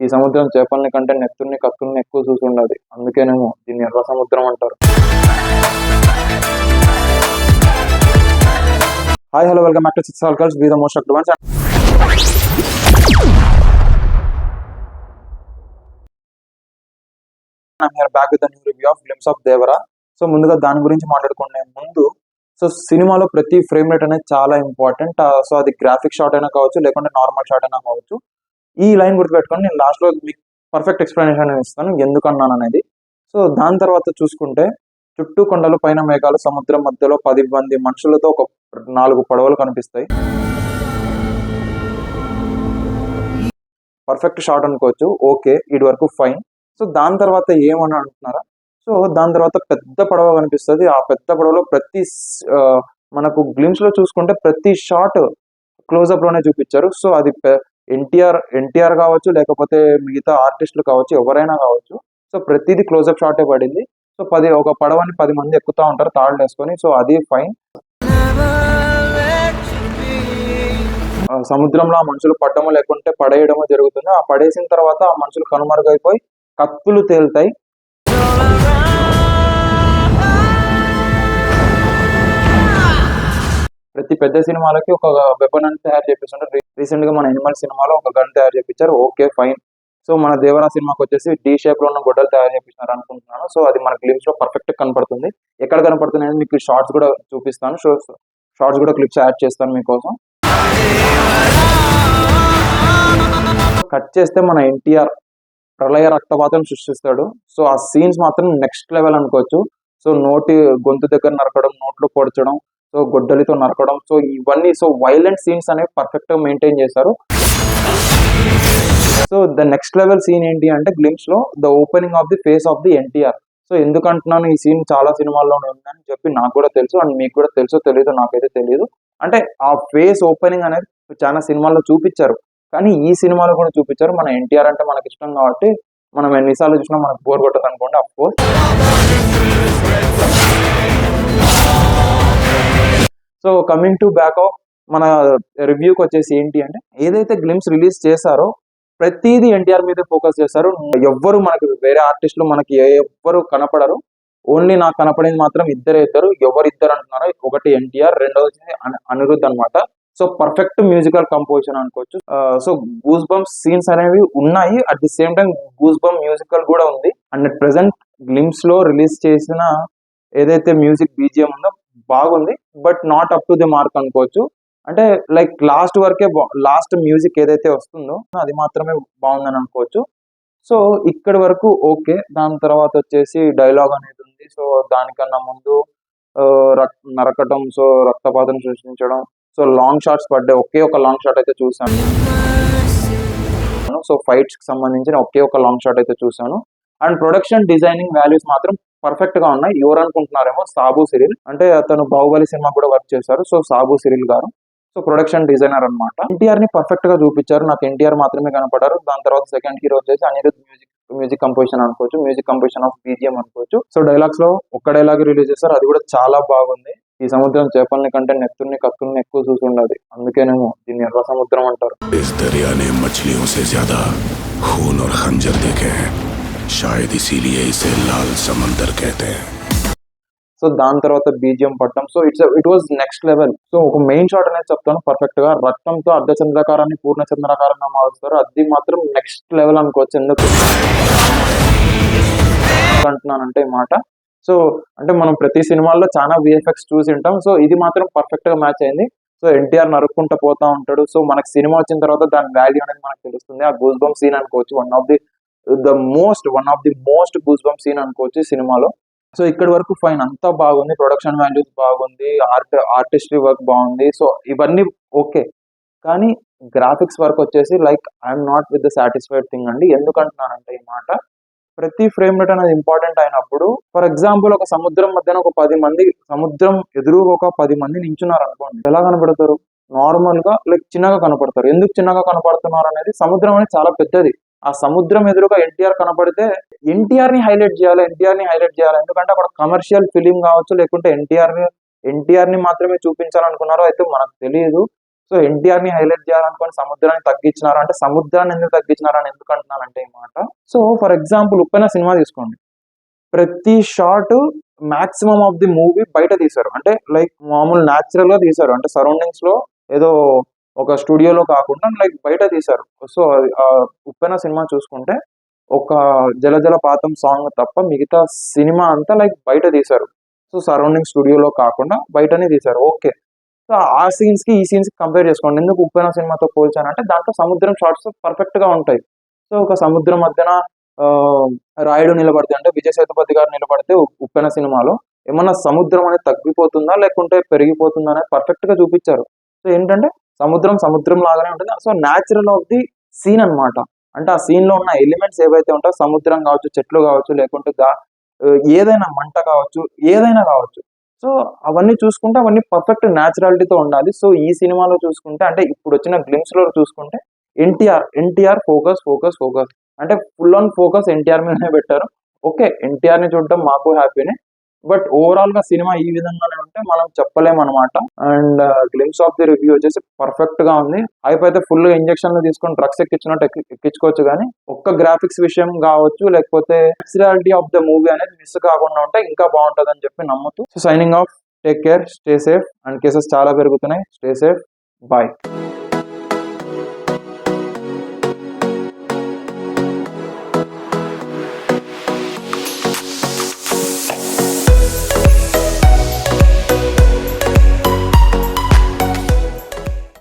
ఈ సముద్రం చేపల్ని కంటే నెత్తుల్ని కత్తుల్ని ఎక్కువ చూసుండదు. అందుకేనేమో దీన్ని ఎర్ర సముద్రం అంటారు. Hi hello welcome back to six ఆల్కల్స్ be the most advance. Back with new review of glimpse of Devara. So ముందుగా దాని గురించి మాట్లాడుకునే ముందు, సో సినిమాలో ప్రతి ఫ్రేమ్ రేట్ అనేది చాలా ఇంపార్టెంట్. సో అది గ్రాఫిక్ షాట్ అయినా కావచ్చు, లేకుంటే నార్మల్ షాట్ అయినా కావచ్చు. ఈ లైన్ గుర్తుపెట్టుకొని నేను లాస్ట్ లో మీకు పర్ఫెక్ట్ ఎక్స్ప్లెనేషన్ ఇస్తాను ఎందుకన్నాను అనేది. సో దాని తర్వాత చూసుకుంటే, చుట్టూ కొండలు, పైన మేఘాలు, సముద్రం మధ్యలో 10 మంది మనుషులతో ఒక 4 పడవలు కనిపిస్తాయి. పర్ఫెక్ట్ షాట్ అనుకోవచ్చు. ఓకే, ఇటు వరకు ఫైన్. సో దాని తర్వాత ఏమని అంటున్నారా? సో దాని తర్వాత పెద్ద పడవ కనిపిస్తుంది. ఆ పెద్ద పడవలో మనకు గ్లిమ్స్ లో చూసుకుంటే ప్రతి షాట్ క్లోజ్అప్ లోనే చూపించారు. సో అది ఎన్టీఆర్ కావచ్చు, లేకపోతే మిగతా ఆర్టిస్టులు కావచ్చు, ఎవరైనా కావచ్చు. సో ప్రతిదీ క్లోజ్అప్ షాటే పడింది. సో ఒక పడవని 10 మంది ఎక్కుతా ఉంటారు తాళ్ళు వేసుకొని. సో అది ఫైన్. సముద్రంలో ఆ మనుషులు పడ్డమో లేకుంటే పడేయడమో జరుగుతుంది. ఆ పడేసిన తర్వాత ఆ మనుషులు కనుమరుగైపోయి కత్తులు తేలుతాయి. ప్రతి పెద్ద సినిమాలకి ఒక వెపన్ అని తయారు చేపిస్తుంటారు. రీసెంట్ గా మన ఎనిమల్ సినిమాలో ఒక గన్ తయారు చేపించారు. Okay fine. సో మన దేవరా సినిమాకి వచ్చేసి డి షేప్ లో ఉన్న గొడ్డలు తయారు చేపిస్తున్నారు అనుకుంటున్నాను. సో అది మన గ్లిమ్స్ లో పర్ఫెక్ట్ కనపడుతుంది. ఎక్కడ కనపడుతుంది అనేది మీకు షార్ట్స్ కూడా చూపిస్తాను. సో షార్ట్స్ కూడా క్లిప్స్ యాడ్ చేస్తాను మీకోసం. కట్ చేస్తే మన ఎన్టీఆర్ ప్రళయ రక్తపాతం సృష్టిస్తాడు. సో ఆ సీన్స్ మాత్రం నెక్స్ట్ లెవెల్ అనుకోవచ్చు. సో గొంతు దగ్గర నరకడం, నోట్లో పొడచడం, సో గొడ్డలితో నరకడం, సో ఇవన్నీ సో వైలెంట్ సీన్స్ అనేవి పర్ఫెక్ట్ గా మెయింటైన్ చేశారు. So the next level scene ఏంటి అంటే గ్లిమ్స్ లో the opening of the face of the NTR. So ఎందుకంటున్నాను ఈ సీన్ చాలా సినిమాల్లో ఉందని చెప్పి నాకు కూడా తెలుసు, అండ్ మీకు కూడా తెలుసో తెలీదు, నాకైతే తెలియదు. అంటే ఆ ఫేస్ ఓపెనింగ్ అనేది చాలా సినిమాల్లో చూపించారు, కానీ ఈ సినిమాలో కూడా చూపించారు. మన ఎన్టీఆర్ అంటే మనకి ఇష్టం కాబట్టి మనం ఎన్నిసార్లు చూసినా మనకు బోర్ కొట్టదు అనుకోండి. Of course. So coming to back of మన రివ్యూకి వచ్చేసి ఏంటి అంటే, ఏదైతే గ్లిమ్స్ రిలీజ్ చేశారో ప్రతిదీ ఎన్టీఆర్ మీదే ఫోకస్ చేశారు. ఎవ్వరు మనకి వేరే ఆర్టిస్టులు మనకి ఎవ్వరు కనపడరు. ఓన్లీ నాకు కనపడేది మాత్రం ఇద్దరు. ఎవరిద్దరు అంటున్నారో, ఒకటి ఎన్టీఆర్, రెండవది అనిరుద్ధ్ అనమాట. సో పర్ఫెక్ట్ మ్యూజికల్ కంపోజిషన్ అనుకోవచ్చు. సో గూస్ బంప్స్ సీన్స్ అనేవి ఉన్నాయి. At the same time goose bump musical కూడా ఉంది. అండ్ ప్రెసెంట్ గ్లిమ్స్ లో రిలీజ్ చేసిన ఏదైతే మ్యూజిక్ బీజిఎం ఉందో బాగుంది, but not up to the mark అనుకోవచ్చు. అంటే లైక్ లాస్ట్ వరకే, లాస్ట్ మ్యూజిక్ ఏదైతే వస్తుందో అది మాత్రమే బాగుందని అనుకోవచ్చు. సో ఇక్కడి వరకు ఓకే. దాని తర్వాత వచ్చేసి డైలాగ్ అనేది ఉంది. సో దానికన్నా ముందు నరకటం, సో రక్తపాతం సృష్టించడం, సో లాంగ్ షాట్స్ పడ్డాయి. ఒకే ఒక లాంగ్ షాట్ అయితే చూసాను. సో ఫైట్స్ కి సంబంధించిన ఒకే ఒక లాంగ్ షాట్ అయితే చూసాను. అండ్ ప్రొడక్షన్ డిజైనింగ్ వాల్యూస్ మాత్రం పర్ఫెక్ట్ గా ఉన్నాయి. ఎవరు అనుకుంటున్నారేమో, సాబు సిరిల్, అంటే అతను బాహుబలి సినిమా కూడా వర్క్ చేశారు. సో సాబు సిరిల్ గారు సో ప్రొడక్షన్ డిజైనర్ అనమాట. ఎన్టీఆర్ ని పర్ఫెక్ట్ గా చూపించారు. నాకు ఎన్టీఆర్ మాత్రమే కనపడారు. దాని తర్వాత సెకండ్ హీరో వచ్చేసి అనిరుద్ధ్ మ్యూజిక్ కంపోజిషన్ అనుకోవచ్చు, మ్యూజిక్ కంపోజిషన్ ఆఫ్ బీజిఎం అనుకోవచ్చు. సో డైలాగ్స్ లో ఒక్క డైలాగ్ రిలీజ్ చేశారు, అది కూడా చాలా బాగుంది. ఈ సముద్రం చేపల్ని కంటే నెత్తుల్ని కత్తుల్ని ఎక్కువ చూసుండదు. అందుకేనేమో దీన్ని ఎర్ర సముద్రం అంటారు. సో దాని తర్వాత బీజిఎం పట్టడం, so it was next level. So ఒక మెయిన్ షాట్ అనేది చెప్తాను పర్ఫెక్ట్ గా. రక్తంతో అర్ధచంద్రాకారాన్ని పూర్ణ చంద్రాకారంగా మారుస్తారు. అది మాత్రం నెక్స్ట్ లెవెల్ అనుకోవచ్చు. ఎందుకు అంటున్నానంటే ఈ మాట, సో అంటే మనం ప్రతి సినిమాల్లో చాలా విఎఫ్ఎక్స్ చూసి ఉంటాం. సో ఇది మాత్రం పర్ఫెక్ట్ గా మ్యాచ్ అయింది. సో ఎన్టీఆర్ నరుక్కుంటూ పోతా ఉంటాడు. సో మనకి సినిమా వచ్చిన తర్వాత దాని వాల్యూ అనేది మనకు తెలుస్తుంది. ఆ గూస్ బంప్ సీన్ అనుకోవచ్చు, one of the most goose bump scene అనుకోవచ్చు ఈ సినిమాలో. సో ఇక్కడ వరకు ఫైన్, అంతా బాగుంది. ప్రొడక్షన్ వాల్యూస్ బాగుంది, ఆర్టిస్ట్రీ వర్క్ బాగుంది. సో ఇవన్నీ ఓకే, కానీ గ్రాఫిక్స్ వర్క్ వచ్చేసి like I'm not with the satisfied thing అండి. ఎందుకంటున్నానంటే ఈ మాట, ప్రతి ఫ్రేమ్ రేట్ అనేది ఇంపార్టెంట్ అయినప్పుడు, ఫర్ ఎగ్జాంపుల్ ఒక సముద్రం మధ్యన ఒక 10 మంది, సముద్రం ఎదురుగా ఒక 10 మంది నించున్నారు అనుకోండి, ఎలా కనపడతారు? నార్మల్ గా లైక్ చిన్నగా కనపడతారు. ఎందుకు చిన్నగా కనపడుతున్నారు అనేది, సముద్రం అనేది చాలా పెద్దది. ఆ సముద్రం ఎదురుగా ఎన్టీఆర్ కనపడితే ఎన్టీఆర్ ని హైలైట్ చేయాలి. ఎందుకంటే అక్కడ కమర్షియల్ ఫిలిం కావచ్చు, లేకుంటే ఎన్టీఆర్ ని మాత్రమే చూపించాలనుకున్నారో అయితే మనకు తెలియదు. సో ఎన్టీఆర్ ని హైలైట్ చేయాలనుకుని సముద్రాన్ని తగ్గించినారు అంటే సముద్రాన్ని ఎందుకు తగ్గించినారు అని ఎందుకు అంటున్నానంటే ఈ మాట. So for example Uppena cinema తీసుకోండి, ప్రతి shot maximum of the movie బయట తీశారు, అంటే లైక్ మామూలు న్యాచురల్ గా తీశారు, అంటే సరౌండింగ్స్ లో ఏదో ఒక స్టూడియోలో కాకుండా లైక్ బయట తీశారు. సో ఉప్పెన సినిమా చూసుకుంటే ఒక జలజలపాతం సాంగ్ తప్ప మిగతా సినిమా అంతా లైక్ బయట తీశారు. సో సరౌండింగ్ స్టూడియోలో కాకుండా బయటనే తీశారు. ఓకే, సో ఆ సీన్స్ కి ఈ సీన్స్ కి కంపేర్ చేసుకోండి. ఎందుకు ఉప్పెన సినిమాతో పోల్చానంటే దాంట్లో సముద్రం షాట్స్ పర్ఫెక్ట్ గా ఉంటాయి. సో ఒక సముద్రం మధ్యన ఆ, రాయుడు నిలబడితే అంటే విజయ్ సేతుపతి గారు నిలబడితే ఉప్పెన సినిమాలో ఏమన్నా సముద్రం అనేది తగ్గిపోతుందా లేకుంటే పెరిగిపోతుందా అనేది పర్ఫెక్ట్ గా చూపించారు. సో ఏంటంటే సముద్రం సముద్రం లాగానే ఉంటుంది. So natural of the scene అన్నమాట. అంటే ఆ సీన్ లో ఉన్న ఎలిమెంట్స్ ఏవైతే ఉంటాయో సముద్రం కావచ్చు, చెట్లు కావచ్చు, లేకుంటే ఏదైనా మంట కావచ్చు, ఏదైనా కావచ్చు. సో అవన్నీ చూసుకుంటే అవన్నీ పర్ఫెక్ట్ న్యాచురాలిటీతో ఉండాలి. సో ఈ సినిమాలో చూసుకుంటే అంటే ఇప్పుడు వచ్చిన గ్లిమ్స్ లో చూసుకుంటే ఎన్టీఆర్ ఫోకస్ ఫోకస్ ఫోకస్ అంటే ఫుల్ ఆన్ ఫోకస్ ఎన్టీఆర్ మీదనే పెట్టారు. ఓకే, ఎన్టీఆర్ ని చూడడం మాకు హ్యాపీనే, బట్ ఓవరాల్ గా సినిమా ఈ విధంగానే ఉంటే మనం చెప్పలేం అనమాట. And glimpse of the review వచ్చేసి పర్ఫెక్ట్ గా ఉంది. హైప్ అయితే ఫుల్ ఇంజక్షన్లు తీసుకొని డ్రగ్స్ ఎక్కించినట్టు ఎక్కించుకోవచ్చు, కానీ ఒక్క గ్రాఫిక్స్ విషయం కావచ్చు లేకపోతే న్యాచురాలిటీ ఆఫ్ ద మూవీ అనేది మిస్ కాకుండా ఉంటే ఇంకా బాగుంటుంది అని చెప్పి నమ్ముతూ so signing off, take care, stay safe. And cases చాలా పెరుగుతున్నాయి, స్టే సేఫ్, బాయ్.